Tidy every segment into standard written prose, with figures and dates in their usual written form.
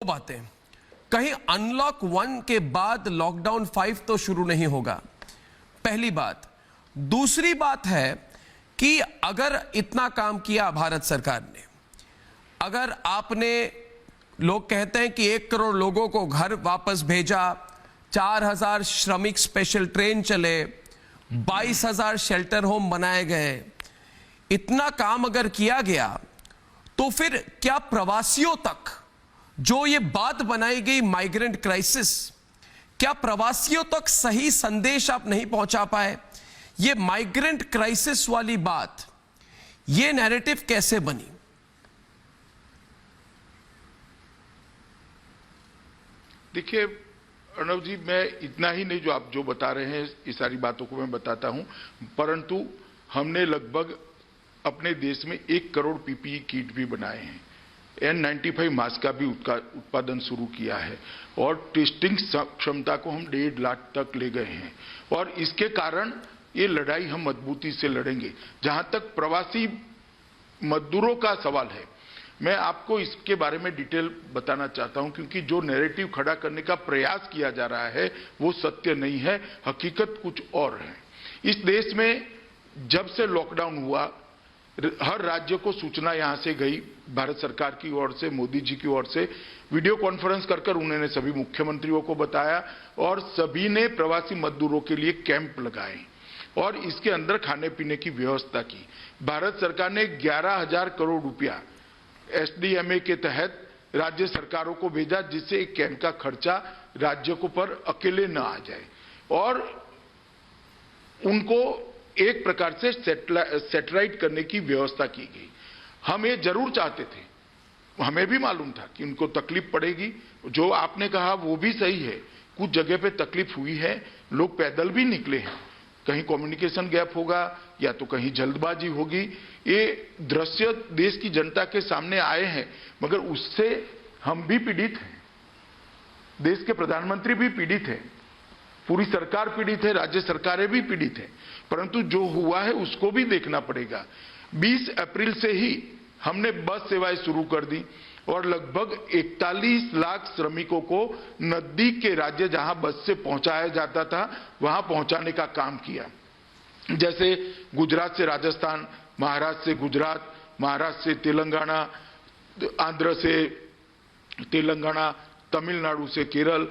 बातें, कहीं अनलॉक 1 के बाद लॉकडाउन 5 तो शुरू नहीं होगा, पहली बात। दूसरी बात है कि अगर इतना काम किया भारत सरकार ने, अगर आपने, लोग कहते हैं कि 1 करोड़ लोगों को घर वापस भेजा, 4000 श्रमिक स्पेशल ट्रेन चले, 22,000 शेल्टर होम बनाए गए, इतना काम अगर किया गया तो फिर क्या प्रवासियों तक जो ये बात बनाई गई माइग्रेंट क्राइसिस, क्या प्रवासियों तक सही संदेश आप नहीं पहुंचा पाए? ये माइग्रेंट क्राइसिस वाली बात, ये नैरेटिव कैसे बनी? देखिए अर्णव जी, मैं इतना ही नहीं, जो आप जो बता रहे हैं ये सारी बातों को मैं बताता हूं, परंतु हमने लगभग अपने देश में 1 करोड़ पीपीई किट भी बनाए हैं। N95 मास्क का भी उत्पादन शुरू किया है और टेस्टिंग क्षमता को हम 1.5 लाख तक ले गए हैं और इसके कारण ये लड़ाई हम मजबूती से लड़ेंगे। जहां तक प्रवासी मजदूरों का सवाल है, मैं आपको इसके बारे में डिटेल बताना चाहता हूं, क्योंकि जो नैरेटिव खड़ा करने का प्रयास किया जा रहा है वो सत्य नहीं है, हकीकत कुछ और है। इस देश में जब से लॉकडाउन हुआ, हर राज्य को सूचना यहां से गई, भारत सरकार की ओर से, मोदी जी की ओर से वीडियो कॉन्फ्रेंस कर उन्होंने सभी मुख्यमंत्रियों को बताया और सभी ने प्रवासी मजदूरों के लिए कैंप लगाए और इसके अंदर खाने पीने की व्यवस्था की। भारत सरकार ने 11,000 करोड़ रुपया SDMA के तहत राज्य सरकारों को भेजा, जिससे एक कैंप का खर्चा राज्य को पर अकेले न आ जाए और उनको एक प्रकार से सेटेलाइट करने की व्यवस्था की गई। हम ये जरूर चाहते थे, हमें भी मालूम था कि उनको तकलीफ पड़ेगी, जो आपने कहा वो भी सही है, कुछ जगह पे तकलीफ हुई है, लोग पैदल भी निकले हैं, कहीं कम्युनिकेशन गैप होगा या तो कहीं जल्दबाजी होगी, ये दृश्य देश की जनता के सामने आए हैं, मगर उससे हम भी पीड़ित हैं, देश के प्रधानमंत्री भी पीड़ित हैं, पूरी सरकार पीड़ित है, राज्य सरकारें भी पीड़ित हैं, परंतु जो हुआ है उसको भी देखना पड़ेगा। 20 अप्रैल से ही हमने बस सेवाएं शुरू कर दी और लगभग 41 लाख श्रमिकों को नजदीक के राज्य जहां बस से पहुंचाया जाता था वहां पहुंचाने का काम किया। जैसे गुजरात से राजस्थान, महाराष्ट्र से गुजरात, महाराष्ट्र से तेलंगाना, आंध्र से तेलंगाना, तमिलनाडु से केरल,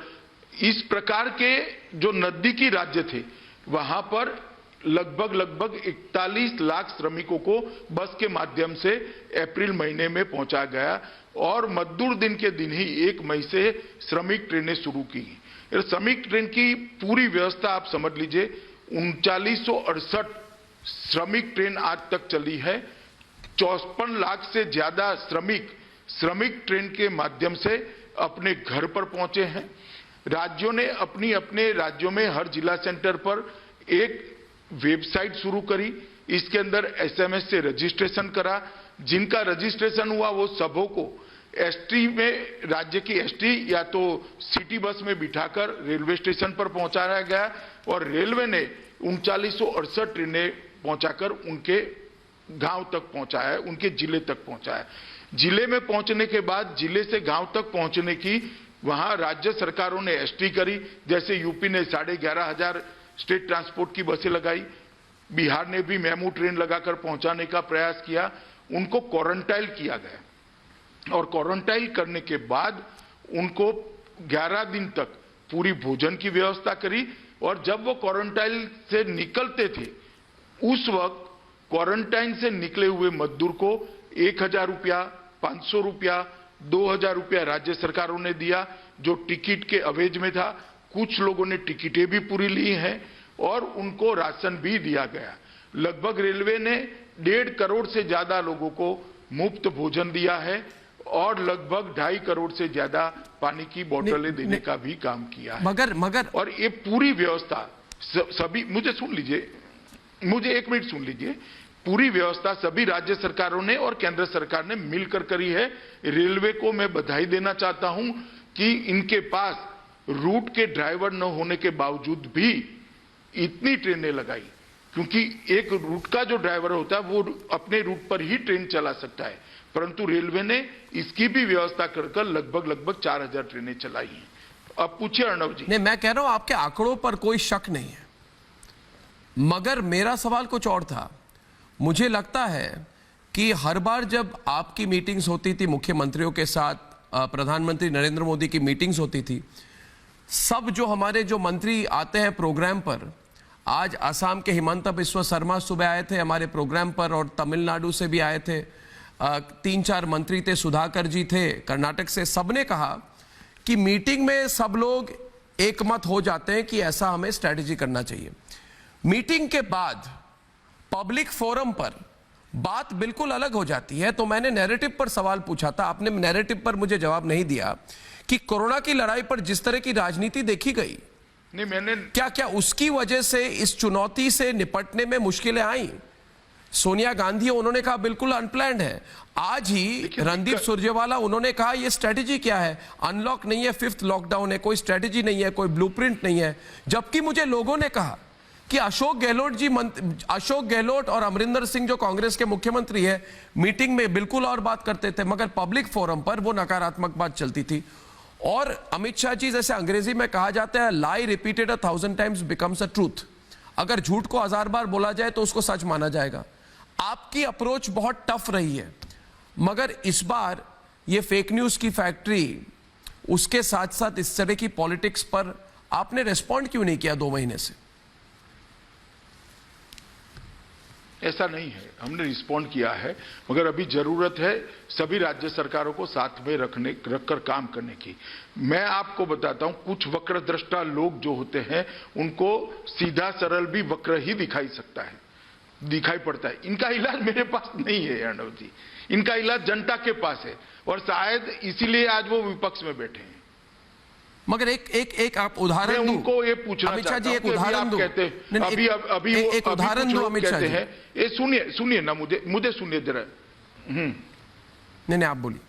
इस प्रकार के जो नजदीकी राज्य थे वहां पर लगभग 41 लाख श्रमिकों को बस के माध्यम से अप्रैल महीने में पहुंचा गया और मजदूर दिन के दिन ही 1 मई से श्रमिक ट्रेनें शुरू की। श्रमिक ट्रेन की पूरी व्यवस्था आप समझ लीजिए, 3968 श्रमिक ट्रेन आज तक चली है। 54 लाख से ज्यादा श्रमिक ट्रेन के माध्यम से अपने घर पर पहुंचे हैं। राज्यों ने अपने राज्यों में हर जिला सेंटर पर एक वेबसाइट शुरू करी, इसके अंदर SMS से रजिस्ट्रेशन करा, जिनका रजिस्ट्रेशन हुआ वो सबों को ST में, राज्य की ST या तो सिटी बस में बिठाकर रेलवे स्टेशन पर पहुंचाया गया और रेलवे ने 3968 ट्रेनें पहुंचाकर उनके गांव तक पहुंचाया, उनके जिले तक पहुंचाया। जिले में पहुंचने के बाद जिले से गांव तक पहुंचने की वहां राज्य सरकारों ने ST करी, जैसे यूपी ने 11,500 स्टेट ट्रांसपोर्ट की बसें लगाई, बिहार ने भी मेमू ट्रेन लगाकर पहुंचाने का प्रयास किया। उनको क्वारंटाइन किया गया और क्वारंटाइन करने के बाद उनको 11 दिन तक पूरी भोजन की व्यवस्था करी और जब वो क्वारंटाइन से निकलते थे उस वक्त क्वारंटाइन से निकले हुए मजदूर को 1,000 रुपया, 500 रुपया, 2,000 रुपया राज्य सरकारों ने दिया, जो टिकट के अवेज में था। कुछ लोगों ने टिकटें भी पूरी ली हैं और उनको राशन भी दिया गया। लगभग रेलवे ने 1.5 करोड़ से ज्यादा लोगों को मुफ्त भोजन दिया है और लगभग 2.5 करोड़ से ज्यादा पानी की बोतलें देने का भी काम किया है। मगर और ये पूरी व्यवस्था सभी, मुझे 1 मिनट सुन लीजिए, पूरी व्यवस्था सभी राज्य सरकारों ने और केंद्र सरकार ने मिलकर करी है। रेलवे को मैं बधाई देना चाहता हूं कि इनके पास रूट के ड्राइवर न होने के बावजूद भी इतनी ट्रेनें लगाई क्योंकि एक रूट का जो ड्राइवर होता है वो अपने रूट पर ही ट्रेन चला सकता है, परंतु रेलवे ने इसकी भी व्यवस्था कर लगभग 4000 ट्रेनें चलाई हैं। अब पूछिए अर्णव जी। नहीं, मैं कह रहा हूं आपके आंकड़ों पर कोई शक नहीं है, मगर मेरा सवाल कुछ और था। मुझे लगता है कि हर बार जब आपकी मीटिंग्स होती थी मुख्यमंत्रियों के साथ, प्रधानमंत्री नरेंद्र मोदी की मीटिंग्स होती थी, सब जो हमारे जो मंत्री आते हैं प्रोग्राम पर, आज असम के हिमंता बिस्वा शर्मा सुबह आए थे हमारे प्रोग्राम पर और तमिलनाडु से भी आए थे, 3-4 मंत्री थे, सुधाकर जी थे कर्नाटक से, सबने कहा कि मीटिंग में सब लोग एकमत हो जाते हैं कि ऐसा हमें स्ट्रैटेजी करना चाहिए। मीटिंग के बाद पब्लिक फोरम पर बात बिल्कुल अलग हो जाती है। तो मैंने नैरेटिव पर सवाल पूछा था, आपने नैरेटिव पर मुझे जवाब नहीं दिया कि कोरोना की लड़ाई पर जिस तरह की राजनीति देखी गई, नहीं मैंने क्या उसकी वजह से इस चुनौती से निपटने में मुश्किलें आई? सोनिया गांधी उन्होंने कहा बिल्कुल अनप्लैंड है। आज ही रणदीप सुरजेवाला उन्होंने कहा ये स्ट्रेटेजी क्या है, अनलॉक नहीं है, 5th लॉकडाउन है, कोई स्ट्रेटेजी नहीं है, कोई ब्लूप्रिंट नहीं है। जबकि मुझे लोगों ने कहा कि अशोक गहलोत और अमरिंदर सिंह जो कांग्रेस के मुख्यमंत्री है, मीटिंग में बिल्कुल और बात करते थे, मगर पब्लिक फोरम पर वो नकारात्मक बात चलती थी। और अमित शाह जी, जैसे अंग्रेजी में कहा जाता है, lie repeated 1000 times becomes a truth. अगर झूठ को 1000 बार बोला जाए तो उसको सच माना जाएगा। आपकी अप्रोच बहुत टफ रही है, मगर इस बार ये फेक न्यूज की फैक्ट्री, उसके साथ साथ इस तरह की पॉलिटिक्स पर आपने रिस्पॉन्ड क्यों नहीं किया 2 महीने से? ऐसा नहीं है, हमने रिस्पॉन्ड किया है, मगर अभी जरूरत है सभी राज्य सरकारों को साथ में रखकर काम करने की। मैं आपको बताता हूं, कुछ वक्रदृष्टा लोग जो होते हैं उनको सीधा सरल भी वक्र ही दिखाई पड़ता है। इनका इलाज मेरे पास नहीं है अर्णव जी, इनका इलाज जनता के पास है, और शायद इसीलिए आज वो विपक्ष में बैठे हैं। मगर एक आप उदाहरण दो। उनको ये पूछना अमित शाह जी, एक चाहता हूं कि उदाहरण दो। अभी एक उदाहरण दो अमित शाह जी। ये सुनिए ना, मुझे सुनिए जरा। नहीं, आप बोलिए।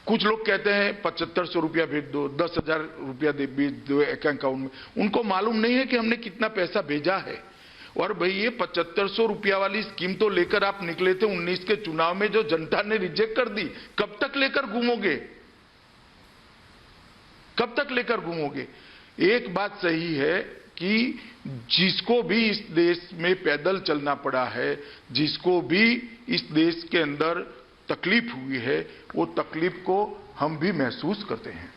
कुछ लोग कहते हैं 7500 रुपया भेज दो, 10,000 रुपया भेज दो एक अकाउंट में। उनको मालूम नहीं है कि हमने कितना पैसा भेजा है। और भाई ये 7500 रुपया वाली स्कीम तो लेकर आप निकले थे 19 के चुनाव में, जो जनता ने रिजेक्ट कर दी। कब तक लेकर घूमोगे, कब तक लेकर घूमोगे? एक बात सही है कि जिसको भी इस देश में पैदल चलना पड़ा है, जिसको भी इस देश के अंदर तकलीफ हुई है, वो तकलीफ को हम भी महसूस करते हैं।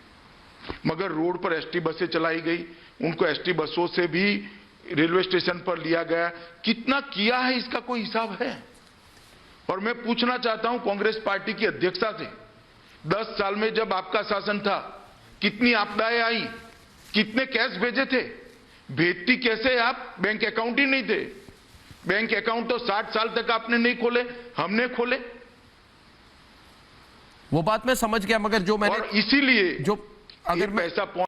मगर रोड पर एसटी बसें चलाई गई, उनको एसटी बसों से भी रेलवे स्टेशन पर लिया गया। कितना किया है इसका कोई हिसाब है? और मैं पूछना चाहता हूं कांग्रेस पार्टी की अध्यक्षा से, 10 साल में जब आपका शासन था कितनी आपदाएं आई, कितने कैश भेजे थे, भेजती कैसे आप? बैंक अकाउंट ही नहीं थे। बैंक अकाउंट तो 60 साल तक आपने नहीं खोले, हमने खोले। वो बात मैं समझ गया, मगर जो मैंने, और इसीलिए जो अगर पैसा